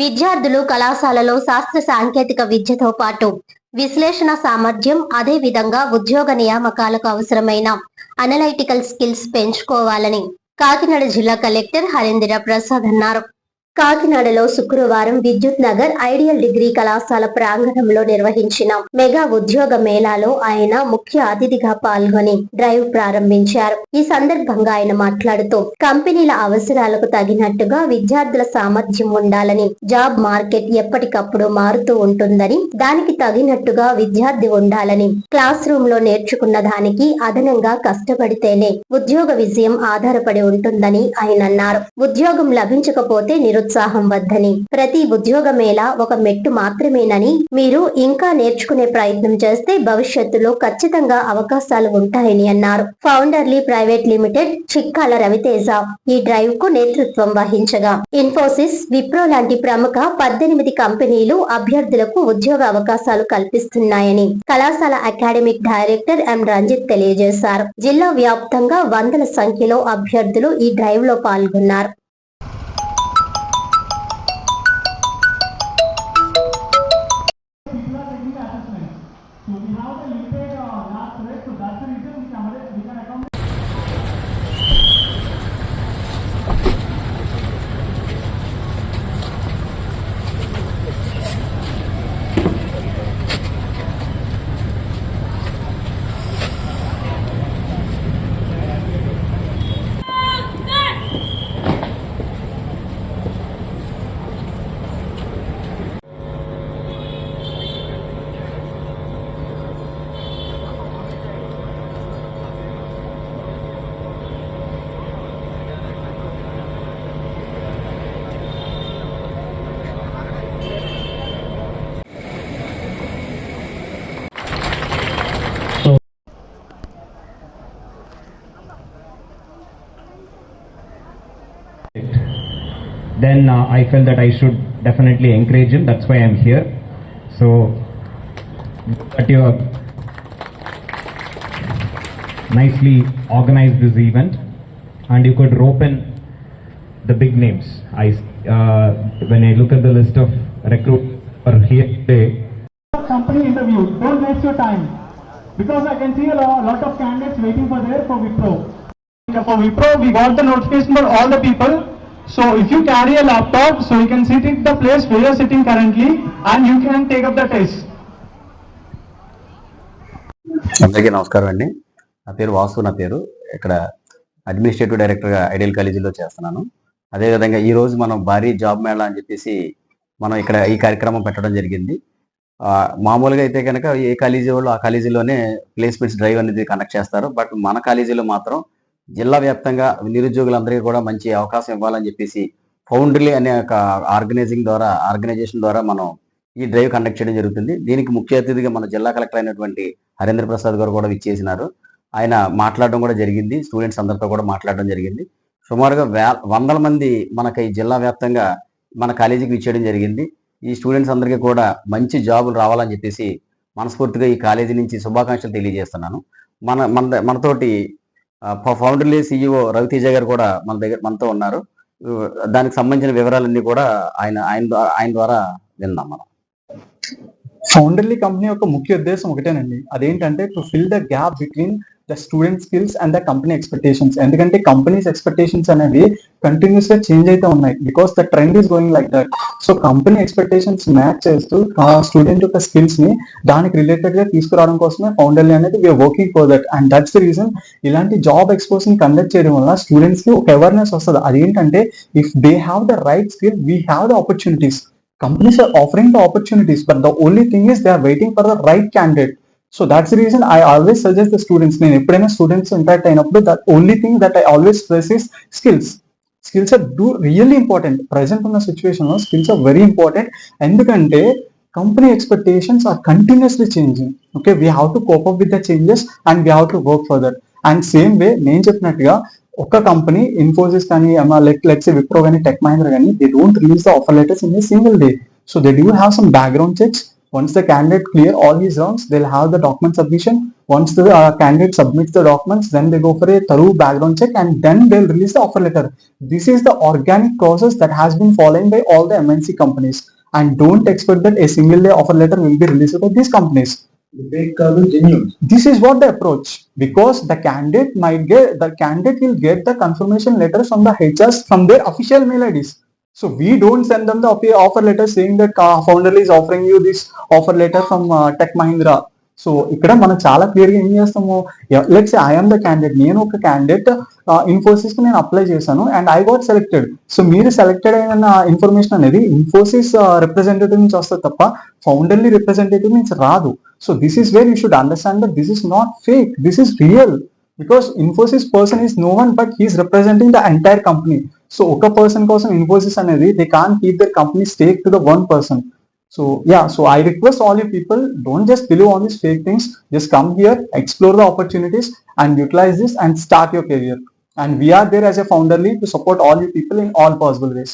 విద్యార్థులు కళాశాలలో శాస్త్ర సాంకేతిక విద్యతో పాటు విశ్లేషణ సామర్థ్యం, అదే విధంగా ఉద్యోగ నియామకాలకు అవసరమైన అనలైటికల్ స్కిల్స్ పెంచుకోవాలని కాకినాడ జిల్లా కలెక్టర్ హరీంద్ర ప్రసాద్ అన్నారు. కాకినాడలో శుక్రవారం విద్యుత్ నగర్ ఐడియల్ డిగ్రీ కళాశాల ప్రాంగణంలో నిర్వహించిన మెగా ఉద్యోగ మేళాలో ఆయన ముఖ్య అతిథిగా పాల్గొని డ్రైవ్ ప్రారంభించారు. ఈ సందర్భంగా ఆయన మాట్లాడుతూ కంపెనీల అవసరాలకు తగినట్టుగా విద్యార్థుల సామర్థ్యం ఉండాలని, జాబ్ మార్కెట్ ఎప్పటికప్పుడు మారుతూ ఉంటుందని, దానికి తగినట్టుగా విద్యార్థి ఉండాలని, క్లాస్ రూమ్ లో నేర్చుకున్న దానికి అదనంగా కష్టపడితేనే ఉద్యోగ విజయం ఆధారపడి ఉంటుందని ఆయన అన్నారు. ఉద్యోగం లభించకపోతే ఉత్సాహం వద్దని, ప్రతి ఉద్యోగ మేళ ఒక మెట్టు మాత్రమేనని, మీరు ఇంకా నేర్చుకునే ప్రయత్నం చేస్తే భవిష్యత్తులో ఖచ్చితంగా అవకాశాలు ఉంటాయని అన్నారు. ఫౌండర్లీ ప్రైవేట్ లిమిటెడ్ చిక్కాల రవితేజ ఈ డ్రైవ్ కు నేతృత్వం వహించగా, ఇన్ఫోసిస్, విప్రో లాంటి ప్రముఖ 18 కంపెనీలు అభ్యర్థులకు ఉద్యోగ అవకాశాలు కల్పిస్తున్నాయని కళాశాల అకాడమిక్ డైరెక్టర్ ఎం రంజిత్ తెలియజేశారు. జిల్లా వ్యాప్తంగా వందల సంఖ్యలో అభ్యర్థులు ఈ డ్రైవ్ లో పాల్గొన్నారు. Then I felt that I should definitely encourage him. That's why I'm here. So, that you have nicely organized this event, and you could rope in the big names. When I look at the list of recruits for here today. Company interview. Don't waste your time, because I can see a lot of candidates waiting for Wipro. For Wipro, we got the notification for all the people. So if you carry a laptop, so you can sit in the place where you are sitting currently, and you can take up the test. అందరికీ నమస్కారం అండి. నా పేరు వాసు. నా పేరు ఇక్కడ administrative డైరెక్టర్గా ideal కాలేజీలో చేస్తున్నాను. అదేవిధంగా ఈరోజు మనం భారీ జాబ్ మేళా అని చెప్పేసి మనం ఇక్కడ ఈ కార్యక్రమం పెట్టడం జరిగింది. మామూలుగా అయితే కనుక ఏ కాలేజీ వాళ్ళు ఆ కాలేజీలోనే ప్లేస్మెంట్స్ డ్రైవ్ అనేది కండక్ట్ చేస్తారు. బట్ మన కాలేజీలో మాత్రం జిల్లా వ్యాప్తంగా నిరుద్యోగులందరికీ కూడా మంచి అవకాశం ఇవ్వాలని చెప్పేసి ఫౌండర్లీ అనే ఒక ఆర్గనైజేషన్ ద్వారా మనం ఈ డ్రైవ్ కండక్ట్ చేయడం జరుగుతుంది. దీనికి ముఖ్య అతిథిగా మన జిల్లా కలెక్టర్ అయినటువంటి హరీంద్ర ప్రసాద్ గారు కూడా విచ్చేసినారు. ఆయన మాట్లాడడం కూడా జరిగింది. స్టూడెంట్స్ అందరితో కూడా మాట్లాడడం జరిగింది. సుమారుగా వందల మంది మనకి ఈ జిల్లా వ్యాప్తంగా మన కాలేజీకి విచ్చేయడం జరిగింది. ఈ స్టూడెంట్స్ అందరికీ కూడా మంచి జాబులు రావాలని చెప్పేసి మనస్ఫూర్తిగా ఈ కాలేజీ నుంచి శుభాకాంక్షలు తెలియజేస్తున్నాను. మనతోటి ఫౌండర్లీ CEO రవితేజ గారు కూడా మనతో ఉన్నారు. దానికి సంబంధించిన వివరాలన్నీ కూడా ఆయన ద్వారా విందాం. మనం ఫౌండర్లీ కంపెనీ యొక్క ముఖ్య ఉద్దేశం ఒకటేనండి. అదేంటంటే to fill the gap between the student skills and the company expectations. ఎందుకంటే కంపెనీస్ ఎక్స్పెక్టేషన్స్ అనేవి కంటిన్యూస్ గా చేంజ్ అయితే ఉన్నాయి, because the trend is going like that. So company expectations match చేస్తూ ఆ స్టూడెంట్ యొక్క స్కిల్స్ ని దానికి రిలేటెడ్ గా తీసుకురావడం కోసమే ఫౌండర్లీ అనేది we are working for that. And that's the reason ఇలాంటి జాబ్ ఎక్స్పోజ్ ని కండక్ట్ చేయడం వల్ల స్టూడెంట్స్ కి ఒక అవేర్నెస్ వస్తుంది. అదేంటంటే if they have the right skill, we have the opportunities. Companies are offering the opportunities, but the only thing is they are waiting for the right candidate. So that's the reason I always suggest the students, నేను ఎప్పుడైనా students interact అయినప్పుడు that only thing that I always stress is skills. Skills are really important. Present ఉన్న situation లో skills are very important. ఎందుకంటే company expectations are continuously changing. Okay, we have to cope up with the changes and we have to work for that. And same way నేను చెప్పినట్టుగా ఒక company Infosys కానీ let's say Wipro కానీ tech Mahindra కానీ they don't release the offer letters in a single day. So they do have some background checks. Once the candidate clear all his rounds, they'll have the document submission. Once the candidate submits the documents, then they go for a thorough background check and then they'll release the offer letter. This is the organic process that has been followed by all the MNC companies. And don't expect that a single day offer letter will be released by these companies. This is what the approach, because the candidate will get the confirmation letter from the HRs from their official mail IDs. So we don't send them the offer letter saying that Founderly is offering you this offer letter from Tech Mahindra. So ఇక్కడ మనం చాలా క్లియర్గా ఏం చేస్తాము, let's I am the candidate, నేను ఒక candidate Infosys కి నేను అప్లై చేశాను and I got selected. So మీరు సెలెక్టెడ్ అయిన ఇన్ఫర్మేషన్ అనేది ఇన్ఫోసిస్ రిప్రజెంటేటివ్ నుంచి వస్తుంది తప్ప ఫౌండర్లీ రిప్రజెంటేటివ్ నుంచి రాదు. So this is where you should understand that this is not fake, this is real, because Infosys person is no one but he is representing the entire company. So oka person kosam Infosys anedi they can't keep their company stake to the one person. So yeah, so I request all you people, don't just believe on these fake things, just come here, explore the opportunities and utilize this and start your career. And we are there as a Founderly to support all you people in all possible ways.